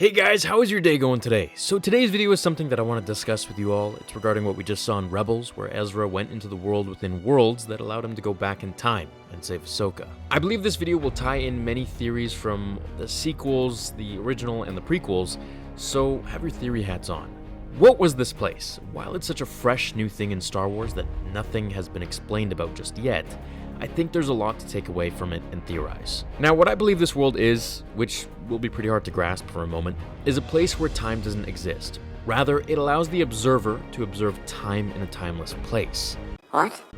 Hey guys, how is your day going today? So today's video is something that I want to discuss with you all. It's regarding what we just saw in Rebels, where Ezra went into the world within worlds that allowed him to go back in time and save Ahsoka. I believe this video will tie in many theories from the sequels, the original, and the prequels, so have your theory hats on. What was this place? While it's such a fresh new thing in Star Wars that nothing has been explained about just yet, I think there's a lot to take away from it and theorize. Now, what I believe this world is, which will be pretty hard to grasp for a moment, is a place where time doesn't exist. Rather, it allows the observer to observe time in a timeless place.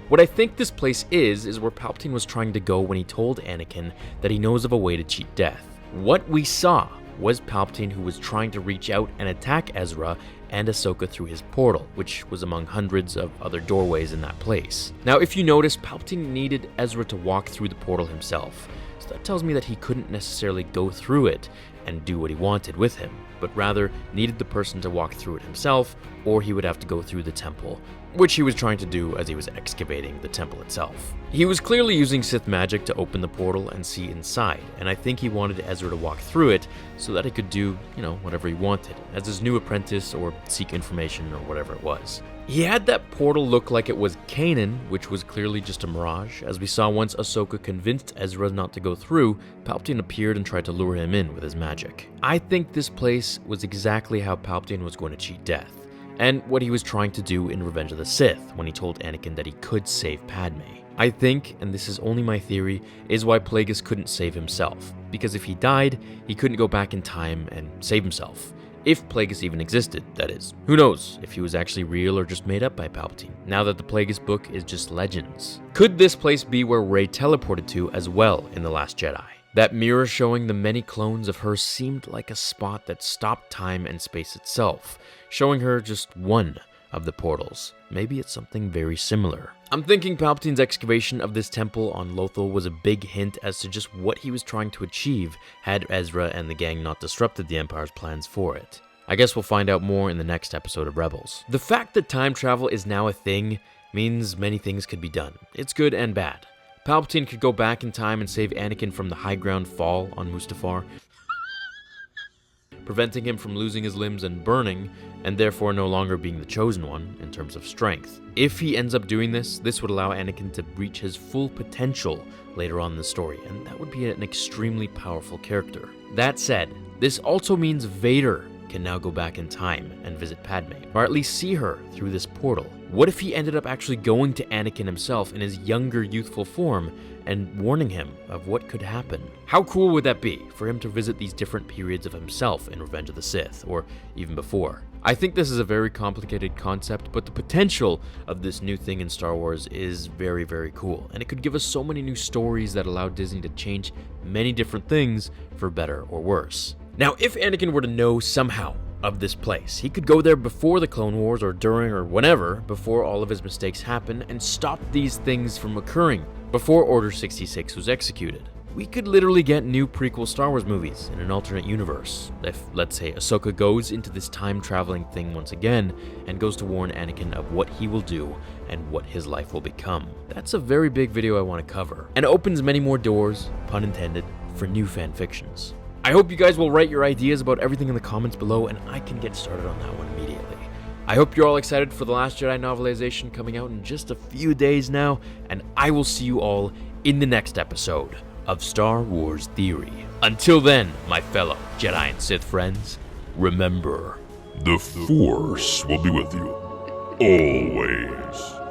What I think this place is where Palpatine was trying to go when he told Anakin that he knows of a way to cheat death. What we saw was Palpatine who was trying to reach out and attack Ezra and Ahsoka through his portal, which was among hundreds of other doorways in that place. Now, if you notice, Palpatine needed Ezra to walk through the portal himself, so that tells me that he couldn't necessarily go through it and do what he wanted with him, but rather needed the person to walk through it himself, or he would have to go through the temple, which he was trying to do as he was excavating the temple itself. He was clearly using Sith magic to open the portal and see inside, and I think he wanted Ezra to walk through it so that he could do, whatever he wanted, as his new apprentice or seek information or whatever it was. He had that portal look like it was CANON, which was clearly just a mirage. As we saw once Ahsoka convinced Ezra not to go through, Palpatine appeared and tried to lure him in with his magic. I think this place was exactly how Palpatine was going to cheat death, and what he was trying to do in Revenge of the Sith when he told Anakin that he could save Padme. I think, and this is only my theory, is why Plagueis couldn't save himself, because if he died, he couldn't go back in time and save himself. If Plagueis even existed, that is. Who knows if he was actually real or just made up by Palpatine, now that the Plagueis book is just legends. Could this place be where Rey teleported to as well in The Last Jedi? That mirror showing the many clones of her seemed like a spot that stopped time and space itself, showing her just one of the portals. Maybe it's something very similar. I'm thinking Palpatine's excavation of this temple on Lothal was a big hint as to just what he was trying to achieve had Ezra and the gang not disrupted the Empire's plans for it. I guess we'll find out more in the next episode of Rebels. The fact that time travel is now a thing means many things could be done. It's good and bad. Palpatine could go back in time and save Anakin from the high ground fall on Mustafar, preventing him from losing his limbs and burning, and therefore no longer being the chosen one in terms of strength. If he ends up doing this would allow Anakin to reach his full potential later on in the story, and that would be an extremely powerful character. That said, this also means Vader can now go back in time and visit Padme, or at least see her through this portal. What if he ended up actually going to Anakin himself in his younger, youthful form and warning him of what could happen? How cool would that be for him to visit these different periods of himself in Revenge of the Sith, or even before? I think this is a very complicated concept, but the potential of this new thing in Star Wars is very, very cool, and it could give us so many new stories that allow Disney to change many different things for better or worse. Now, if Anakin were to know somehow of this place, he could go there before the Clone Wars or during or whenever, before all of his mistakes happen, and stop these things from occurring, before Order 66 was executed. We could literally get new prequel Star Wars movies in an alternate universe. If, let's say, Ahsoka goes into this time-traveling thing once again and goes to warn Anakin of what he will do and what his life will become. That's a very big video I want to cover, and it opens many more doors, pun intended, for new fan fictions. I hope you guys will write your ideas about everything in the comments below, and I can get started on that one immediately. I hope you're all excited for The Last Jedi novelization coming out in just a few days now, and I will see you all in the next episode of Star Wars Theory. Until then, my fellow Jedi and Sith friends, remember, the Force will be with you always.